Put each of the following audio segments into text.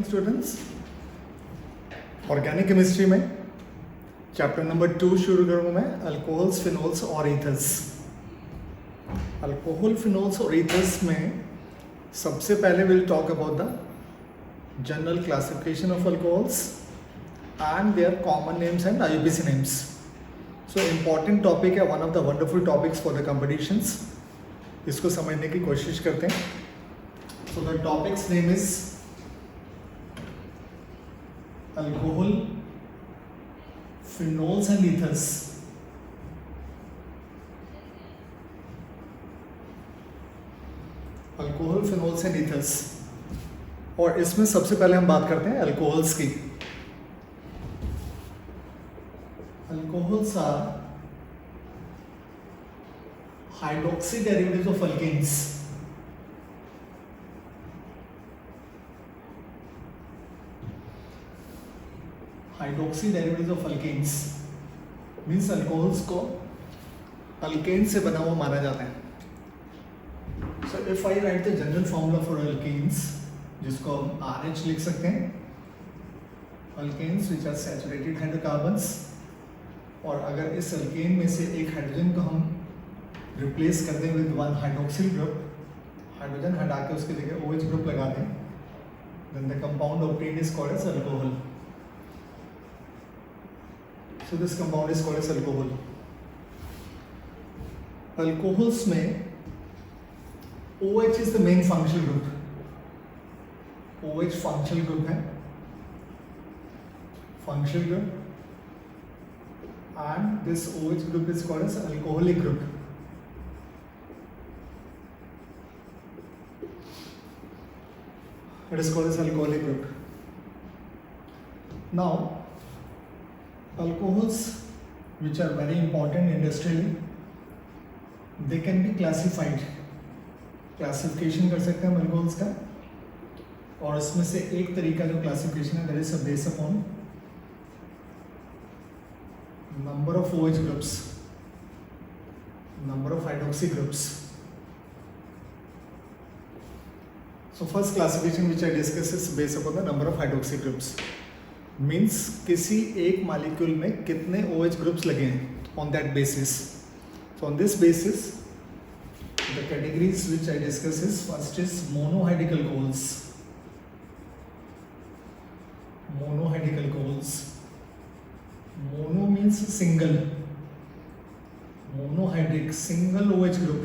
Students, organic chemistry में chapter number 2 शुरू करूँ मैं, अल्कोहल्स, फिनोल्स और ईथर्स। अल्कोहल, फिनोल्स और ईथर्स में सबसे पहले will talk about the general classification of alcohols and their common names and IUPAC names. So important topic है, one of the wonderful topics for the competitions. इसको समझने की कोशिश करते हैं। So the topics name is alcohol, phenols and ethers. Alcohol, phenols and ethers. और इसमें सबसे पहले हम बात करते हैं अल्कोहल्स की। Alcohols are hydroxy derivatives of alkanes. Hydroxy derivatives of alkanes means alcohols को अल्केन से बना हुआ माना जाता है। So if I write the general formula for alkanes, जिसको हम RH लिख सकते हैं, alkanes which are saturated hydrocarbons. और अगर इस अल्केन में से एक हाइड्रोजन को हम रिप्लेस कर दें with one hydroxyl group, hydrogen हटा के उसकी जगह OH ग्रुप लगा दें, then the compound obtained is called as alcohol. So this compound is called as alcohol. Alcohols में OH is the main functional group. OH functional group है, functional group, and this OH group is called as alcoholic group. It is called as alcoholic group. Now alcohols which are very important industrially, they can be classified. Classification कर सकते हैं हम alcohols का, और इसमें से एक तरीका जो क्लासिफिकेशन है, that is based upon number of OH groups, number of hydroxy groups. So first classification which I discuss is based upon the number of hydroxy groups. Means किसी एक मॉलिक्यूल में कितने OH ग्रुप्स लगे हैं, on that basis. So on this basis the categories which I discuss is, first is monohydric alcohols. Monohydric alcohols, mono means single, monohydric single OH group.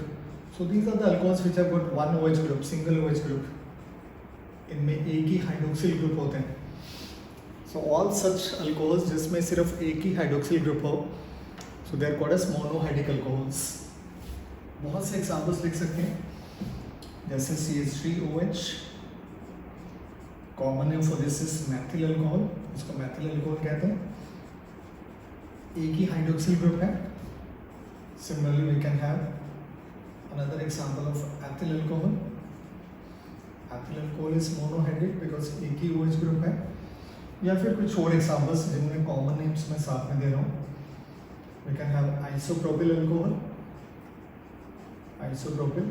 So these are the alcohols which have got one OH group, single OH group. इनमें एक ही hydroxyl group होते हैं। So all such alcohols जिसमें सिर्फ एक ही hydroxyl group हो, so they are called as monohydric alcohols. बहुत से एग्जाम्पल्स लिख सकते हैं, जैसे CH3OH, common name for this is methyl alcohol, इसको मैथिल अल्कोहल कहते हैं, एक ही हाइड्रोक्सिल ग्रुप है। Similarly we can have another example of ethyl alcohol. Ethyl alcohol is monohydric because एक ही OH ग्रुप है। या फिर कुछ और एग्जाम्पल्स जिनमें कॉमन नेम्स मैं साथ में दे रहा हूँ। We can have isopropyl alcohol, isopropyl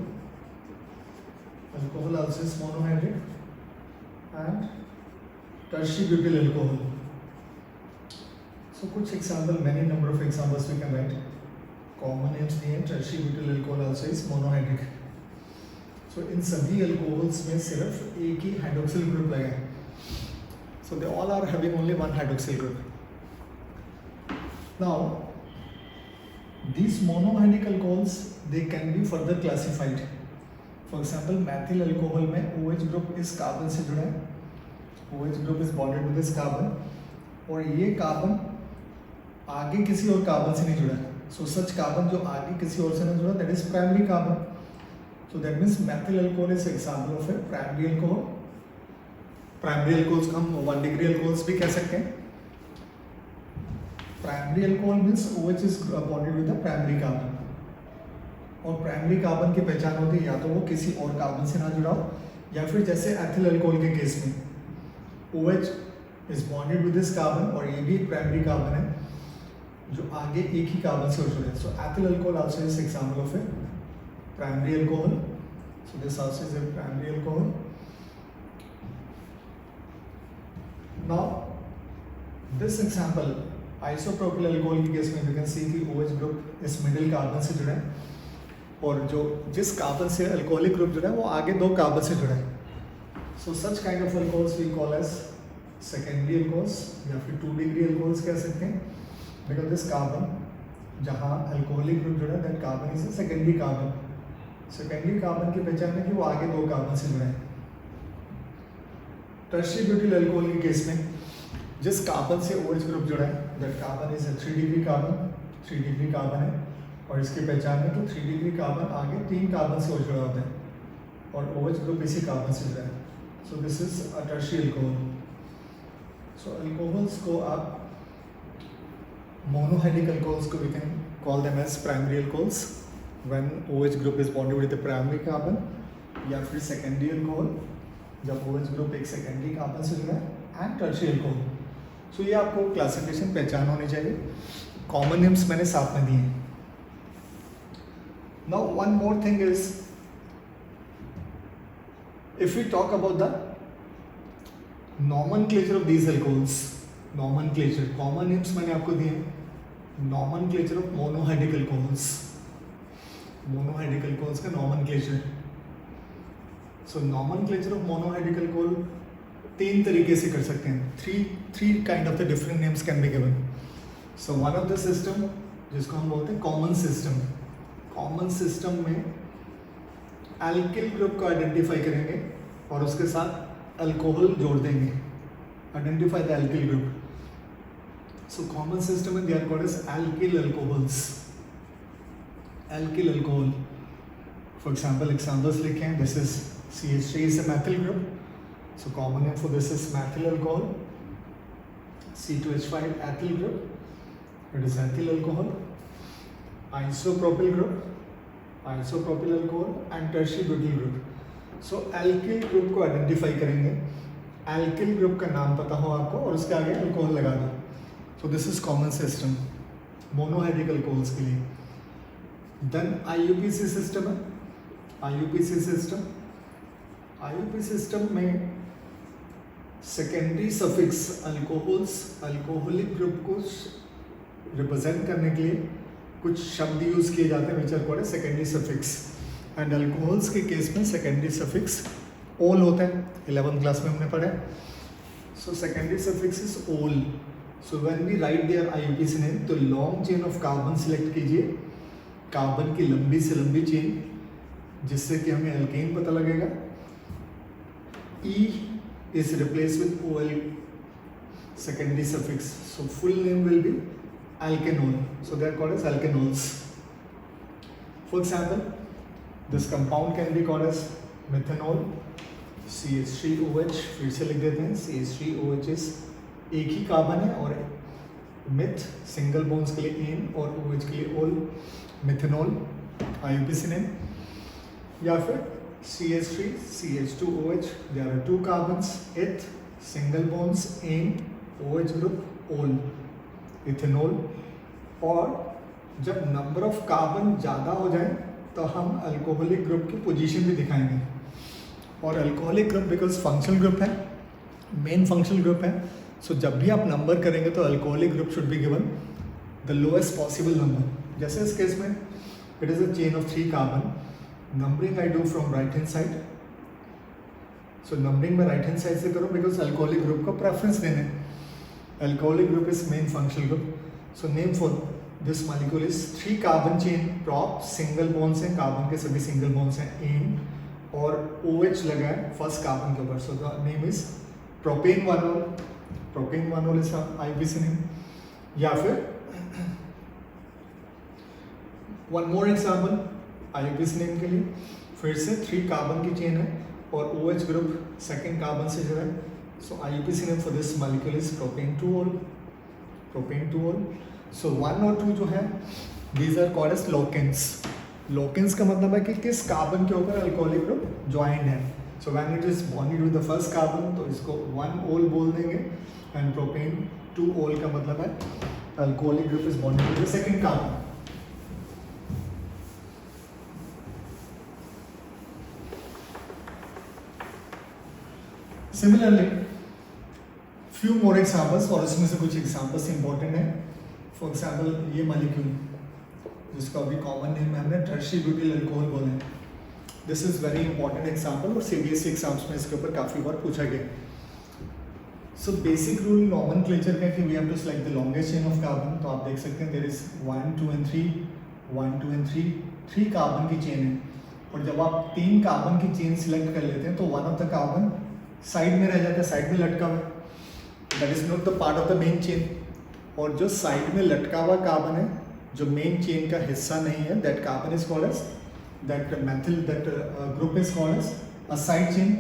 alcohol also is monohydric, and tertiary butyl alcohol. So कुछ example, many number of examples we can write. Common names दिए हैं, tertiary butyl alcohol also is monohydric. So इन सभी alcohols में सिर्फ एक ही hydroxyl group लगा है। So they all are having only one hydroxyl group. Now, these monohydric alcohols, they can be further classified. For example, methyl alcohol में OH group इस कार्बन से जुड़ा है, OH group is bonded with this carbon, और ये carbon आगे किसी और कार्बन से नहीं जुड़ा है। So such carbon जो आगे किसी और से नहीं जुड़ा, that is primary carbon. So that means methyl alcohol is example of a primary alcohol. Primary alcohols को हम 1 डिग्री अल्कोहल्स भी कह सकते हैं। Primary alcohol means OH is bonded with the primary carbon, और प्राइमरी कार्बन की पहचान होती है या तो वो किसी और कार्बन से ना जुड़ा हो, या फिर जैसे एथिल अल्कोहल के केस में OH is bonded with this carbon, और ये भी एक प्राइमरी कार्बन है जो आगे एक ही कार्बन से जुड़े हैं। So ethyl alcohol also is example of a primary alcohol. So this also is a primary alcohol. Now this example isopropyl alcohol के केस में यू कैन सी कि OH ग्रुप इस मिडिल कार्बन से जुड़ा है और जो जिस कार्बन से अल्कोहलिक ग्रुप जुड़ा है वो आगे 2 कार्बन से जुड़ा है. So such kind of alcohols we call as secondary alcohols या फिर 2 डिग्री अल्कोहल्स कह सकते हैं, बिकॉज दिस कार्बन जहाँ अल्कोहलिक ग्रुप जुड़ा है that carbon is a secondary carbon. Secondary carbon की पहचान है कि वो आगे 2 कार्बन से जुड़ा है. टर्शियरी ब्यूटिल अल्कोहल के केस में जिस कार्बन से OH ग्रुप जुड़ा है that carbon is a 3 degree carbon. 3 degree carbon है और इसकी पहचान है कि 3 डिग्री कार्बन आगे 3 कार्बन से जुड़ा होता है और OH ग्रुप इसी कार्बन से जुड़ा है. So this is a tertiary alcohol. So alcohols को आप मोनोहाइड्रिक अल्कोहल्स को we can call them as primary alcohols when OH group is bonded with the primary carbon, या फिर सेकेंडरी अल्कोहल जब OH ग्रुप एक सेकेंडरी कार्बन से जुड़ा है, एंड टर्शियरी अल्कोहल. सो ये आपको क्लासिफिकेशन पहचान होनी चाहिए. कॉमन नेम्स मैंने साथ में दिए हैं. Now one more thing is, if we talk about the nomenclature of these alcohols, nomenclature, common names मैंने आपको दिए हैं. Nomenclature of monohydric alcohols, monohydric alcohols का nomenclature. So nomenclature of monohydric alcohol 3 तरीके से कर सकते हैं. Three kind of the different names can be given. So one of the system जिसको हम बोलते हैं common system. कॉमन सिस्टम में एल्किल ग्रुप को आइडेंटिफाई करेंगे और उसके साथ अल्कोहल जोड़ देंगे. Identify the alkyl group. So common system में they are called as alkyl alcohols. Alkyl alcohol, for example examples लिखे हैं. This is CH3 is a methyl group, so common name for this is methyl alcohol. C2H5 ethyl group, it is ethyl alcohol. Isopropyl group, isopropyl alcohol, and tertiary butyl group. So alkyl group को identify करेंगे. alkyl group का नाम पता हो आपको और उसके आगे अल्कोहल लगा दो. So this is common system monohydric alcohols के लिए. Then IUPAC system है. IUPAC system, IUPAC system में secondary suffix alcohols, alcoholic group को रिप्रेजेंट करने के लिए कुछ शब्द यूज किए जाते हैं which are called secondary suffix. And alcohols के केस में सेकेंडरी सफिक्स ओल होता है. 11th क्लास में हमने पढ़ा है. So secondary suffix is ol. So when we write their IUPAC name तो long chain of carbon select कीजिए, कार्बन की लंबी से लंबी चेन, जिससे कि हमें एल्केन पता लगेगा. E is replaced with OL secondary suffix, so full name will be alkanol. So they are called as alkanols. For example, this compound can be called as methanol. CH3OH फिर से लिख देते हैं. CH3OH is एक ही carbon है और myth single bones के लिए एन और OH के लिए ओल. Methanol IUPAC name. या फिर CH3 CH2OH, there are 2 carbons, eth single bonds, ane OH group, ol, ethanol. और जब नंबर ऑफ कार्बन ज़्यादा हो जाए तो हम अल्कोहलिक ग्रुप की पोजीशन भी दिखाएंगे. और alcoholic group because functional group है, मेन फंक्शनल ग्रुप है, सो जब भी आप नंबर करेंगे तो alcoholic group should be given the lowest possible number. जैसे इस केस में it is a chain of 3 carbon. Numbering I do from right hand side. So numbering में राइट हैंड साइड से करो बिकॉज अल्कोहलिक ग्रुप को preference देने. Alcoholic group is main functional group. So name for this molecule is 3 carbon chain prop, single bonds हैं, carbon के सभी single bonds हैं, एन और OH लगा है फर्स्ट कार्बन के ऊपर. So the name is propane one ol. Propane one ol is IUPAC name. या फिर one more example IUPAC name के लिए फिर से 3 कार्बन की चेन है और OH ग्रुप सेकेंड कार्बन से जुड़ा है. सो IUPAC name for this molecule is propane 2-ol. Propane 2-ol. सो 1 और 2 जो है दीज आर कॉल्ड एज लोकेंस. लोकेंस का मतलब है कि किस कार्बन के ऊपर अल्कोहलिक ग्रुप ज्वाइंड है. So when it is bonded with the first carbon तो इसको 1-ol बोल देंगे. एंड प्रोपेन 2-ol का मतलब है alcoholic group is bonded with the second carbon. Similarly, few more examples, और उसमें से कुछ एग्जाम्पल्स इंपॉर्टेंट है. फॉर एग्जाम्पल ये मॉलिक्यूल जिसका अभी कॉमन नेम है हमने टर्शियरी ब्यूटिल अल्कोहल बोले. This is very important example और सीबीएसई एग्जाम्स में इसके ऊपर काफ़ी बार पूछा गया. सो बेसिक रूल नॉमेनक्लेचर का कि we have to select the longest chain of carbon. तो आप देख सकते हैं there is 1 2 and 3, 1 2 and 3, 3 carbon की चेन है. और जब आप 3 कार्बन की चेन सिलेक्ट कर लेते हैं तो one of the carbon side में रह जाता है, साइड में लटका हुआ है. That is not the part of the main chain. और जो साइड में लटका हुआ कार्बन है, जो मेन चेन का हिस्सा नहीं है, that carbon is called as that methyl, that group is called as a side chain.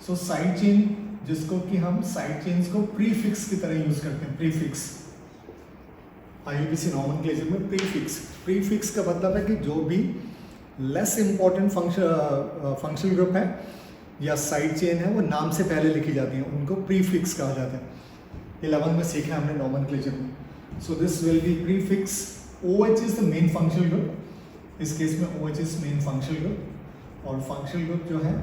So side chain जिसको कि हम साइड चेन्स को प्रीफिक्स की तरह यूज करते हैं. प्रीफिक्स आईयूपीएसी नॉमेनक्लेचर में प्रीफिक्स का मतलब है कि जो भी लेस इंपॉर्टेंट फंक्शनल ग्रुप है या साइड चेन है वो नाम से पहले लिखी जाती है, उनको प्रीफिक्स कहा जाता है. 11 में सीखा हमने नॉमेनक्लेचर में. So this will be prefix. OH is the main functional group. इस केस में OH is main functional group. और फंक्शनल ग्रुप जो है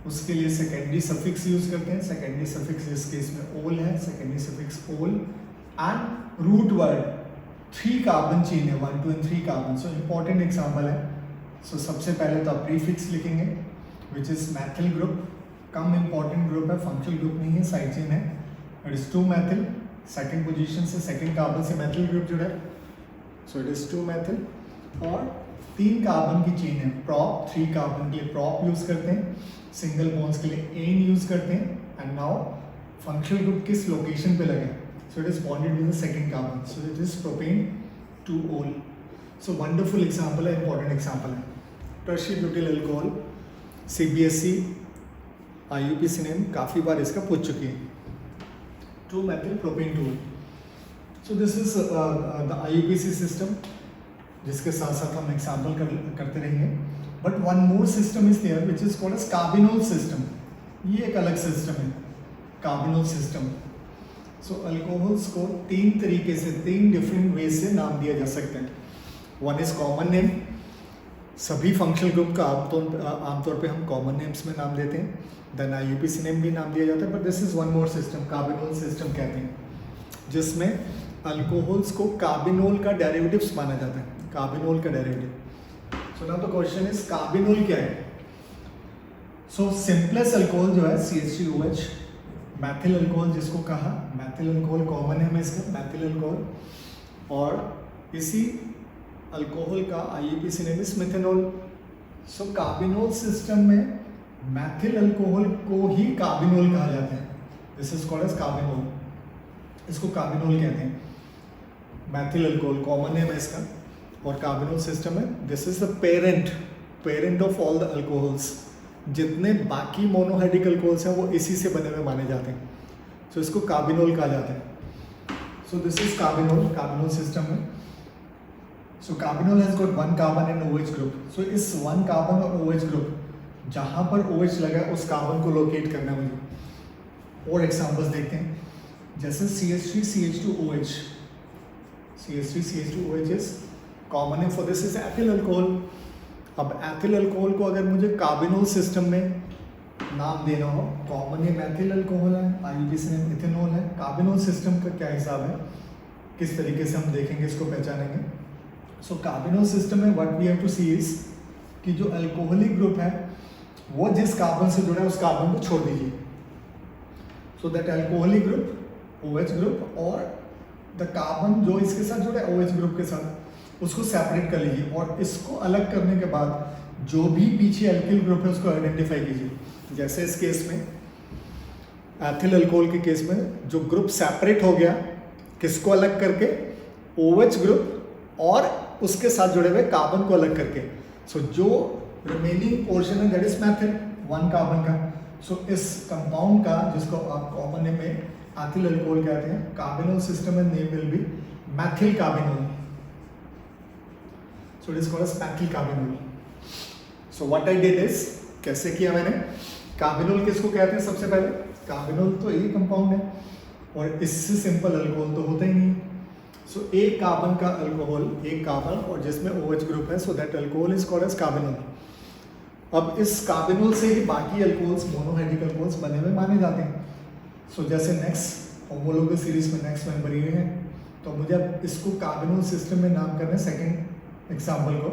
उसके लिए सेकेंडरी सफिक्स यूज करते हैं. सेकेंडरी सफिक्स इस केस में ओल है, secondary suffix ol. And root word 3 carbon chain है, 1 2 and 3 carbon. So important example है. सो सबसे पहले तो आप प्रीफिक्स लिखेंगे विच इज मैथिल ग्रुप. कम इंपॉर्टेंट ग्रुप है, फंक्शनल ग्रुप नहीं है, साइड चेन है. It is 2 methyl. Second position से सेकेंड कार्बन से मैथिल ग्रुप जुड़ा है. So it is 2 methyl. और 3 कार्बन की चेन है. प्रॉप 3 कार्बन के लिए प्रॉप यूज करते हैं, सिंगल बॉन्ड्स के लिए एन यूज करते हैं. एंड नाउ फंक्शनल ग्रुप किस लोकेशन पे लगे, so it is bonded with the second carbon. So it is propane 2 ol. So wonderful example है, इंपॉर्टेंट एग्जांपल है. Tertiary butyl alcohol CBSE IUPAC name काफ़ी बार इसका पूछ चुकी है. 2 methyl propane 2. So this is the IUPAC system जिसके साथ साथ हम एग्जाम्पल करते रहेंगे. But one more system is there which is called as carbinol system. ये एक अलग सिस्टम है, कार्बिनोल सिस्टम. सो अल्कोहल्स को 3 तरीके से, 3 डिफरेंट वे से नाम दिया जा सकते हैं. One is common name. सभी फंक्शनल ग्रुप का आमतौर पे हम कॉमन नेम्स में नाम देते हैं. देन आईयूपीएसी नेम भी नाम दिया जाता है. But this is one more system, carbinol system कहते हैं, जिसमें अल्कोहल्स को कार्बिनोल का डेरिवेटिव्स माना जाता है. कार्बिनोल का derivative. So now the question is carbinol क्या है. सो सिंपलेस्ट अल्कोहल जो है CH3OH, मैथिल अल्कोहल जिसको कहा, मैथिल अल्कोहल कॉमन है में इसका मैथिल अल्कोहल. और इसी अल्कोहल का IUPAC name is methanol. So carbinol system में मैथिल अल्कोहल को ही कार्बिनोल कहा जाता है. This is called as carbinol. इसको कार्बिनोल कहते हैं. मैथिल अल्कोहल कॉमन नेम है इसका. और कार्बिनोल सिस्टम है, this is the parent of all the alcohols. जितने बाकी मोनोहाइड्रिक अल्कोहल्स हैं वो इसी से बने हुए माने जाते हैं. सो इसको कार्बिनोल कहा जाता है. So this is carbinol system है. So carbinol has got 1 carbon and OH group. So इस 1 कार्बन और OH ग्रुप जहाँ पर OH लगा उस कार्बन को लोकेट करना है मुझे. और एग्जांपल्स देखते हैं, जैसे CH3CH2OH. CH3CH2OH is common name for this is ethyl alcohol. अब एथिल अल्कोहल को अगर मुझे कार्बिनोल सिस्टम में नाम देना हो, कॉमन नेम एथिल अल्कोहल है, आईयूपीएसी नेम इथेनॉल है. कार्बिनोल सिस्टम का क्या हिसाब है, किस तरीके से हम देखेंगे, इसको पहचानेंगे. सो कार्बिनोल सिस्टम में what we have to see is कि जो अल्कोहलिक ग्रुप है वो जिस कार्बन से जुड़ा है उस कार्बन को छोड़ दीजिए. So that alcoholic group OH group और द कार्बन जो इसके साथ जुड़ा है OH ग्रुप के साथ, उसको सेपरेट कर लीजिए. और इसको अलग करने के बाद जो भी पीछे अल्किल ग्रुप है उसको आइडेंटिफाई कीजिए. जैसे इस केस में एथिल अल्कोहल के केस में जो ग्रुप सेपरेट हो गया, किसको अलग करके, OH ग्रुप और उसके साथ जुड़े हुए कार्बन को अलग करके. सो जो रिमेनिंग पोर्शन है दैट इज मैथिल, 1 कार्बन का. सो इस कंपाउंड का, जिसको आप कॉमन नेम में एथिल अल्कोहल कहते हैं, कार्बिनोल सिस्टम में name will be methyl carbinol. So it is called as methyl carbinol. So what I did is, कैसे किया मैंने, कार्बिनोल किसको कहते हैं सबसे पहले. कार्बिनोल तो एक कंपाउंड है और इससे सिंपल अल्कोहल तो होता ही नहीं. सो एक कार्बन का अल्कोहल, एक कार्बन और जिसमें OH ग्रुप है, so that alcohol is called as carbinol. अब इस कार्बिनोल से ही बाकी अल्कोहल्स, मोनोहाइड्रिक अल्कोहल्स बने हुए माने जाते हैं. सो जैसे नेक्स्ट होमोलोगस सीरीज में नेक्स्ट मेंबर ये है, तो मुझे अब इसको कार्बोनल सिस्टम में नाम करना है सेकंड एग्जांपल को.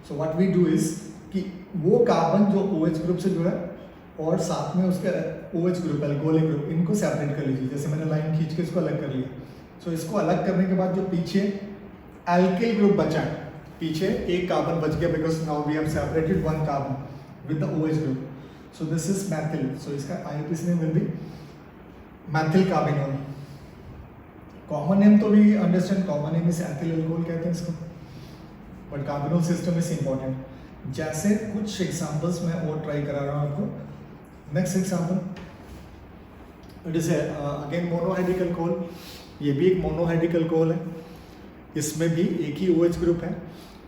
So what we do is कि वो कार्बन जो OH ग्रुप से जुड़ा है और साथ में उसके OH ग्रुप अल्कोहलिक ग्रुप, इनको सेपरेट कर लीजिए. जैसे मैंने लाइन खींच के इसको अलग कर लिया. सो इसको अलग करने के बाद जो पीछे एल्किल ग्रुप बचा है, पीछे एक कार्बन बच गया because now we have separated one carbon with the OH group. So this is methyl. So इसका IUPAC name will be methyl carbinol. Common name तो भी understand, common name is ethyl alcohol कहते हैं इसको, but carbinol system is important. जैसे कुछ examples मैं और ट्राई करा रहा हूँ आपको. Next example it is again monohydric alcohol. ये भी एक मोनोहाइड्रिक अल्कोहल है, इसमें भी एक ही OH ग्रुप है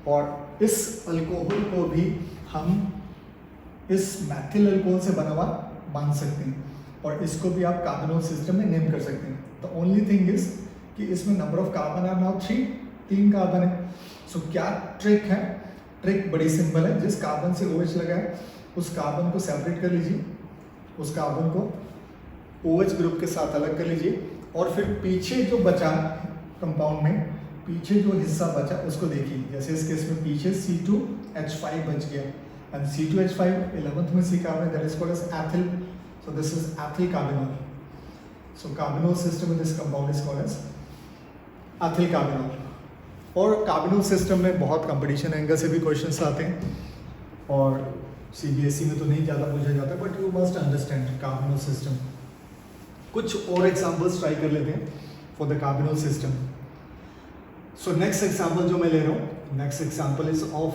और इस अल्कोहल को भी हम इस मैथिल अल्कोहल से बना हुआ मान सकते हैं और इसको भी आप कार्बोनल सिस्टम में नेम कर सकते हैं. द ओनली थिंग इज कि इसमें number of carbon are now 3 carbon है. सो क्या ट्रिक है? ट्रिक बड़ी सिंपल है. जिस कार्बन से OH लगा है उस कार्बन को सेपरेट कर लीजिए, उस कार्बन को OH ग्रुप के साथ अलग कर लीजिए और फिर पीछे जो बचा कंपाउंड में, पीछे जो हिस्सा बचा उसको देखिए. जैसे इस केस में पीछे C2H5 बच गया एंड C2H5 11th में सीखा आपने, that is called as ethyl. So this is ethyl carbinol. So carbinol system में this compound is called as ethyl carbinol. और कार्बिनोल सिस्टम में बहुत कंपटीशन एंगल से भी क्वेश्चंस आते हैं और CBSE में तो नहीं ज़्यादा पूछा जाता, but you must understand carbinol system. कुछ और एग्जांपल्स ट्राई कर लेते हैं for the carbinol system. So next example जो मैं ले रहा हूँ, next example is of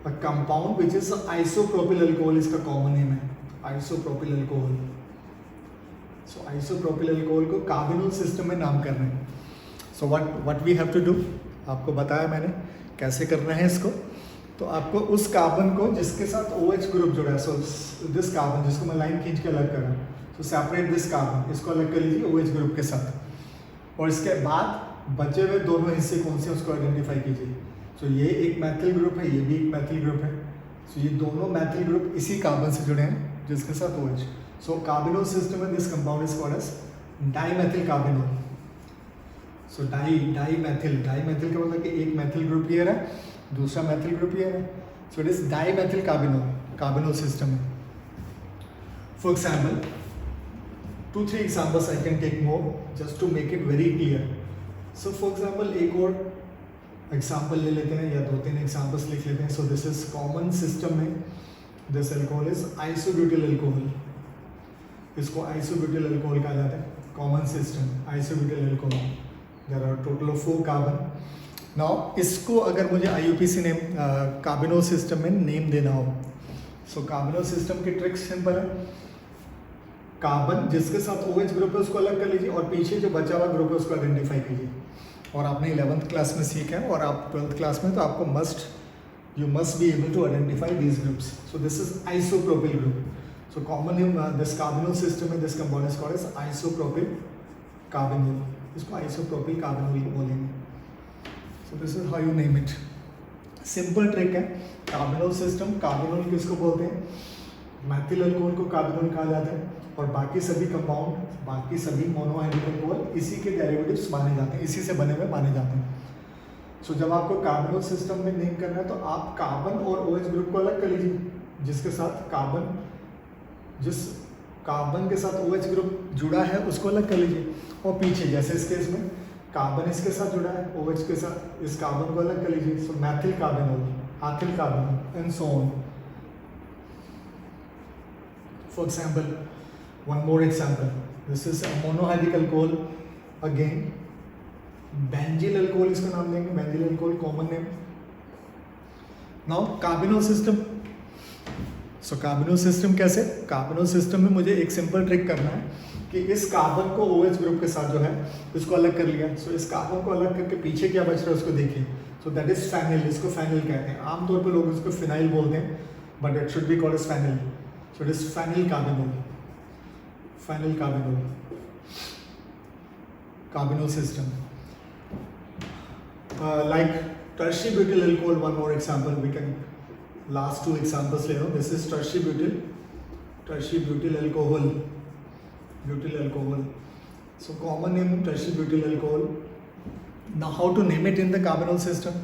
a compound which is isopropyl alcohol. इसका कॉमन नेम है isopropyl alcohol. So isopropyl alcohol को कार्बिनोल सिस्टम में नाम करना है. So what we have to do, आपको बताया मैंने कैसे करना है इसको. तो आपको उस कार्बन को जिसके साथ OH ग्रुप जुड़ा है, सो दिस कार्बन जिसको मैं लाइन खींच के अलग कर रहा हूँ, सो सेपरेट दिस कार्बन, इसको अलग कर लीजिए OH ग्रुप के साथ. और इसके बाद बचे हुए दोनों हिस्से कौन से उसको आइडेंटिफाई कीजिए. सो ये एक मैथिल ग्रुप है, ये भी एक मैथिल ग्रुप है. सो ये दोनों मैथिल ग्रुप इसी कार्बन से जुड़े हैं जिसके साथ OH. सो कार्बिनोल सिस्टम में this compound is called as dimethyl carbinol. So dimethyl का मतलब कि एक मैथिल ग्रुप हियर है, दूसरा मैथिल ग्रुप हियर है. So it is dimethyl carbinol system. For example 2-3 examples I can take more just to make it very clear. So for example एक और example ले लेते हैं या 2-3 एग्जाम्पल्स लिख लेते हैं. So this is common system में this alcohol is isobutyl alcohol. इसको आइसोब्यूटिल अल्कोहल कहा जाता है. Common system isobutyl alcohol. There are total of 4 carbon. Now इसको अगर मुझे IUPAC नेम कार्बिनोल सिस्टम में नेम देना हो, सो कार्बिनोल सिस्टम की ट्रिक सिंपल है. कार्बन जिसके साथ OH ग्रुप है उसको अलग कर लीजिए और पीछे जो बचा हुआ ग्रुप है उसको आइडेंटिफाई कीजिए. और आपने 11th क्लास में सीखा है और आप 12th क्लास में, तो आपको you must be able to identify these groups. So this is isopropyl group. So common name this carbinol system में this compound is called as isopropyl carbinol. इसको आइसोप्रोपिल कार्बिनोल बोलेंगे. So this is how you name it. Simple trick है. Carbinol system, carbinol किसको बोलते हैं? Methyl alcohol को carbinol कहा जाता है और बाकी सभी कंपाउंड, बाकी सभी मोनोहाइड्रिक अल्कोहल इसी के डेरिवेटिव्स माने जाते हैं, इसी से बने हुए माने जाते हैं. सो जब आपको कार्बिनोल सिस्टम में नेम करना है तो आप कार्बन और OH ग्रुप को अलग कर लीजिए. जिसके साथ जिस कार्बन के साथ OH ग्रुप जुड़ा है उसको अलग कर लीजिए और पीछे जैसे इस केस में कार्बन इसके साथ जुड़ा है OH के साथ, इस कार्बन को अलग कर लीजिए. So methyl carbinol, ethyl carbinol and so on. For example one more example, this is a monohydric alcohol again, benzyl alcohol इसका नाम देंगे. benzyl alcohol common name. now carbinol system. so carbinol system कैसे? carbinol system में मुझे एक simple trick करना है कि इस कार्बन को OH ग्रुप के साथ जो है इसको अलग कर लिया. सो इस कार्बन को अलग करके पीछे क्या बच रहा है उसको देखिए. So that is phenyl. इसको फेनिल कहते हैं. आमतौर पर लोग इसको फिनाइल बोलते हैं but it should be called as phenyl. So it is phenyl carbinol. Final carbinol system. Like tertiary butyl alcohol, one more example. We can last 2 examples ले लो. This is tertiary butyl alcohol. butyl alcohol. So common name tertiary butyl alcohol. Now how to name it in the carbonyl system?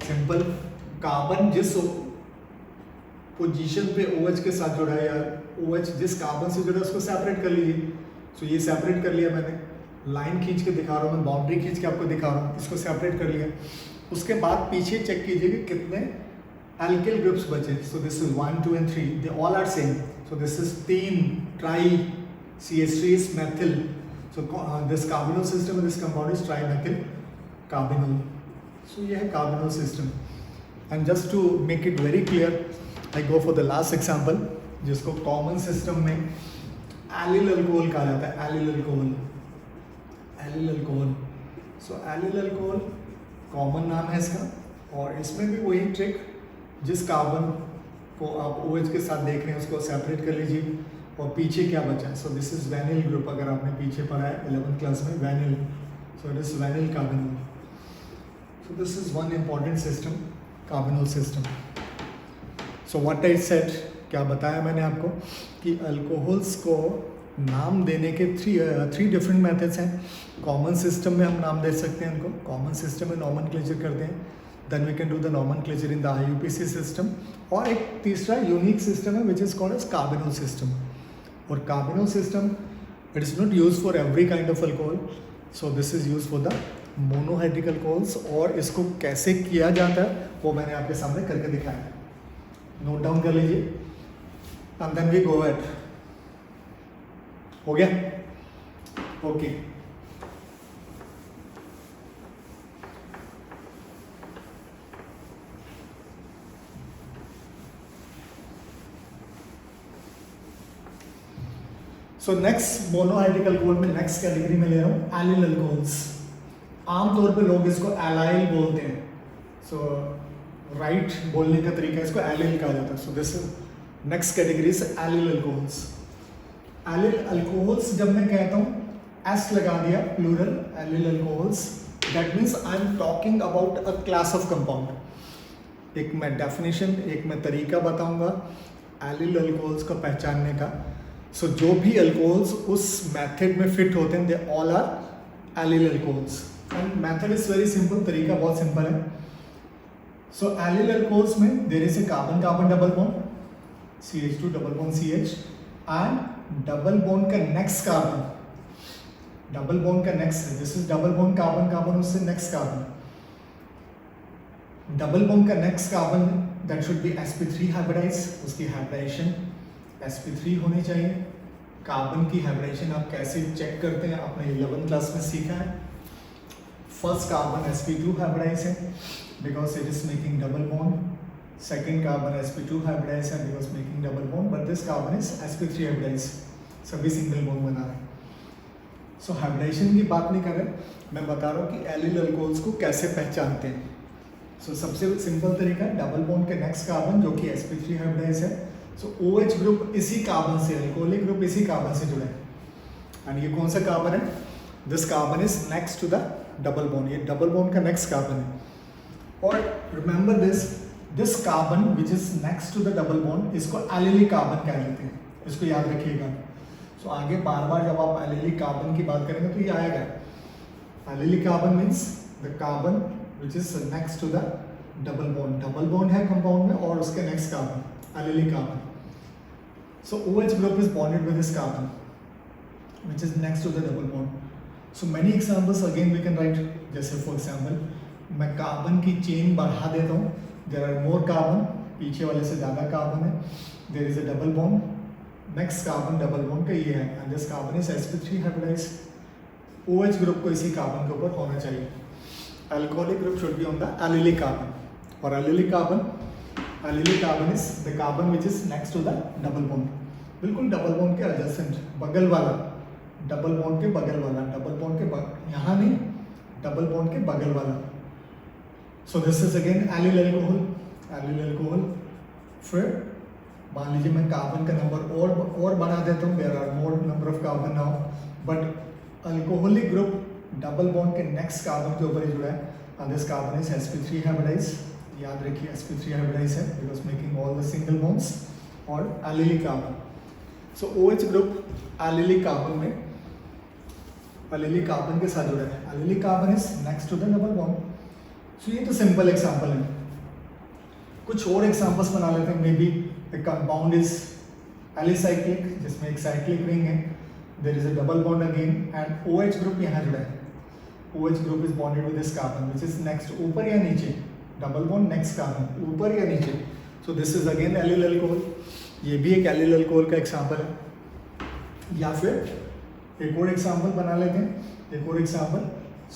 Simple. Carbon जिस position पे OH के साथ जुड़ा है या OH जिस carbon से जुड़ा है उसको सेपरेट कर लीजिए. सो ये सेपरेट कर लिया मैंने, लाइन खींच के दिखा रहा हूँ, मैं बाउंड्री खींच के आपको दिखा रहा हूँ. इसको सेपरेट कर लिया. उसके बाद पीछे चेक कीजिए कि कितने alkyl groups बचे. So this is 1, 2 and 3. They all are same. So this is 3 tri CH3 is methyl. So this carbonyl system of this compound is trimethyl carbonyl. So ये है carbonyl system. And just to make it very clear, I go for the last example, जिसको common system में allyl alcohol कहा जाता है. Allyl alcohol. Allyl alcohol. So allyl alcohol common नाम है इसका. और इसमें भी वही ट्रिक, जिस कार्बन को आप OH के साथ देख रहे हैं उसको सेपरेट कर लीजिए और पीछे क्या बचा. सो दिस इज वेनिल ग्रुप. अगर आपने पीछे पढ़ा है 11th क्लास में vanilla, so it is vanilla carbonyl. So this is one important system, carbonyl system. So what I said, क्या बताया मैंने आपको कि अल्कोहल्स को नाम देने के थ्री डिफरेंट मेथड्स हैं. कॉमन सिस्टम में हम नाम दे सकते हैं उनको, कॉमन सिस्टम में नॉमेनक्लेचर करते हैं. Then we can do the nomenclature in the IUPAC system. और एक तीसरा यूनिक सिस्टम है which is called as carbonyl system. और carbonyl system it is not used for every kind of alcohol. So this is used for the monohydric alcohols. और इसको कैसे किया जाता है वो मैंने आपके सामने करके दिखाया. नोट डाउन कर लीजिए and then we go ahead. हो गया? Okay. So next monohydric alcohol में नेक्स्ट कैटेगरी में ले रहा हूँ एलिल अल्कोहल्स. आमतौर पे लोग इसको एलाइल बोलते हैं. सो राइट बोलने का तरीका इसको एलिल कहा जाता है. So this next category is allyl alcohols. Allyl alcohols जब मैं कहता हूँ एस लगा दिया plural allyl alcohols, that means I am talking about a class of compound. एक मैं डेफिनेशन, एक मैं तरीका बताऊंगा एलिल अल्कोहल्स को पहचानने का. सो जो भी अल्कोहल्स उस मेथड में फिट होते हैं they all are allyl alcohols. And method is very simple, तरीका बहुत सिंपल है. सो एलिल अल्कोहल्स में there is a carbon carbon double bond CH2 double bond CH and double bond का next carbon, double bond का next, this is double bond carbon carbon, उससे next carbon, double bond का next carbon that should be sp3 hybridize. उसकी hybridization sp3 होनी चाहिए. Carbon की hybridisation आप कैसे चेक करते हैं आपने 11th क्लास में सीखा है. फर्स्ट कार्बन sp2 हाइब्रिडाइज है because it is making double bond. Second carbon sp2 hybridize है because making double bond, but this carbon is sp3 hybridize. सभी सिंगल बॉन्ड बना रहे हैं. सो हाइब्रिडाइजेशन की बात नहीं कर रहे, मैं बता रहा हूँ कि एलिल अल्कोहल्स को कैसे पहचानते हैं. सो सबसे सिंपल तरीका डबल बॉन्ड के नेक्स्ट कार्बन जो कि sp3 हाइब्रिडाइज है. सो OH ग्रुप इसी कार्बन से, अल्कोहलिक ग्रुप इसी कार्बन से जुड़ा है. एंड ये कौन सा कार्बन है? This carbon is next to the double bond. ये डबल बॉन्ड का नेक्स्ट कार्बन है. और remember this carbon which is next to the double bond, इसको एलिलिक कार्बन कह लेते हैं. इसको याद रखिएगा. सो आगे बार बार जब आप एलिलिक कार्बन की बात करेंगे तो ये आएगा. Allylic carbon means the carbon which is next to the double bond. Double bond है कंपाउंड में और उसके next carbon allylic carbon. So OH group is bonded with this carbon which is next to the double bond. So many examples again we can write. जैसे for example मैं carbon की chain बढ़ा देता हूँ. There are more carbon, पीछे वाले से ज़्यादा कार्बन है. There is a double bond. Next carbon double bond का ये है and this carbon is sp3 hybridized. OH group को इसी कार्बन के ऊपर होना चाहिए. Alcoholic group should be on the allylic carbon. और allylic carbon is the carbon which is next to the double bond. बिल्कुल डबल बॉन्ड के adjacent, बगल वाला, डबल बॉन्ड के बगल वाला, डबल बॉन्ड के यहाँ नहीं, डबल बॉन्ड के बगल वाला. So this is again allyl alcohol. Allyl alcohol फिर मान लीजिए मैं कार्बन का नंबर और बढ़ा देता हूँ. There are more number of carbon now, but alcoholic group double bond के नेक्स्ट कार्बन के ऊपर ही जुड़ा है. And this carbon is sp3 hybridize. याद रखिए sp3 हाइब्रिडाइज है because making all the single bonds. और allylic carbon. So OH group allylic carbon में एलिलिक कार्बन के साथ जुड़ा है. Allylic carbon is next to the double bond. So ये तो सिंपल एग्जांपल है. कुछ और एग्जांपल्स बना लेते हैं. May be the compound is alicyclic जिसमें एक साइक्लिक रिंग है. There is a double bond again and OH group यहाँ जुड़ा है. OH group is bonded with this carbon which is next. ऊपर या नीचे? डबल बॉन्ड नेक्स्ट कार्बन, ऊपर या नीचे? So this is again allyl alcohol. ये भी एक एलिल अल्कोहल का एग्जांपल है. या फिर एक और एग्जांपल बना लेते हैं. एक और एग्जांपल.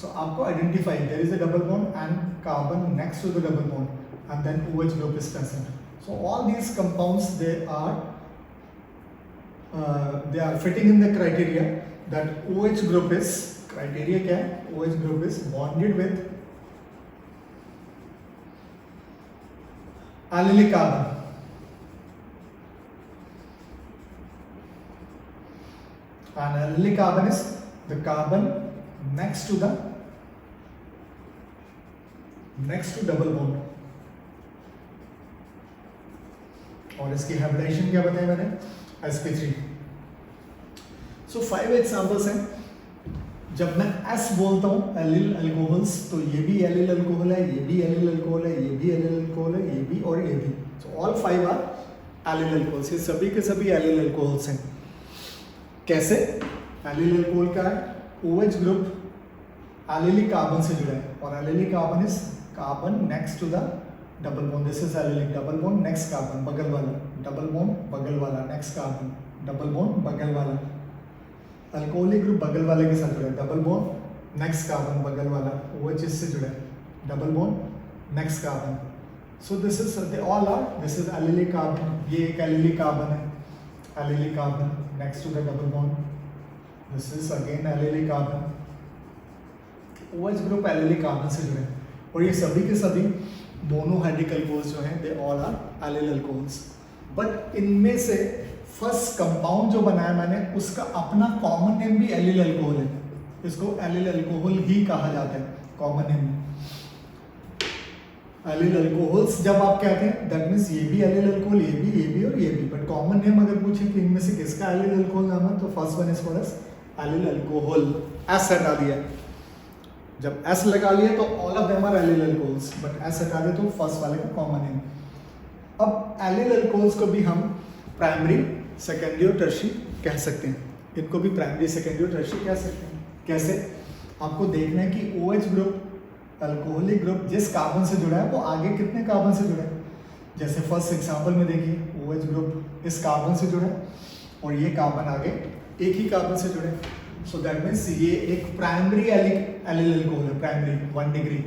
सो आपको identify there is a double bond and carbon next to the double bond and then OH group is present. So all these compounds they are fitting in the criteria that OH group is criteria क्या है? OH group is bonded with allylic carbon. And allylic carbon is the carbon next to double bond. और इसकी hybridisation क्या बताया मैंने? sp3. सो 5 examples हैं. जब मैं S बोलता हूँ एलिल अल्कोहल्स, तो ये भी एलिल अल्कोहल है, ये भी एलिल अल्कोहल है, ये भी एलिल अल्कोहल है, ये भी और ये भी. So all 5 are allyl alcohols. ये सभी के सभी एलिल अल्कोहल्स हैं. कैसे? एलिल अल्कोहल का है OH ग्रुप एलिलिक कार्बन से जुड़ा है और allylic carbon is carbon next to the double bond. This is allylic. Double bond next carbon बगल वाला, डबल बॉन्ड बगल वाला, नेक्स्ट कार्बन, डबल बॉन्ड बगल वाला. अल्कोहलिक ग्रुप बगल वाले के साथ जुड़ा है. डबल बॉन्ड नेक्स्ट कार्बन बगल वाला. OH इससे जुड़ा है. Double bond next carbon. So this is they all are. This is allylic carbon. ये एक एलिलिक कार्बन है. Allylic carbon next to the double bond. This is again allylic carbon. OH group allylic carbon से जुड़े हैं और ये सभी के सभी मोनोहाइड्रिक अल्कोहल्स जो हैं they all are allyl alcohols. But इनमें से फर्स्ट कंपाउंड जो बनाया मैंने उसका अपना कॉमन नेम भी एलिल अल्कोहल है. इसको एलिल अल्कोहल ही कहा जाता है कॉमन नेम. एलिल अल्कोहल्स जब आप कहते हैं दैट मीन्स ये भी एलिल अल्कोहल, ये भी और ये भी. बट कॉमन नेम अगर पूछे कि इनमें से किसका एलिल अल्कोहल नाम है तो first one is called as allyl alcohol. S हटा दिया. जब S लगा लिया तो all of them are allyl alcohols. But S हटा दे तो फर्स्ट वाले का कॉमन नेम. अब एलिल अल्कोहल्स को भी हम प्राइमरी, सेकेंडरी और टर्शियरी कह सकते हैं. इनको भी प्राइमरी, सेकेंडरी और टर्शियरी कह सकते हैं. कैसे? आपको देखना है कि OH ग्रुप अल्कोहलिक ग्रुप जिस कार्बन से जुड़ा है वो आगे कितने कार्बन से जुड़ा है. जैसे फर्स्ट एग्जांपल में देखिए OH ग्रुप इस कार्बन से जुड़ा है और ये कार्बन आगे एक ही कार्बन से जुड़े. सो दैट मीन्स ये एक प्राइमरी एलिल अल्कोहल है. Primary 1 degree.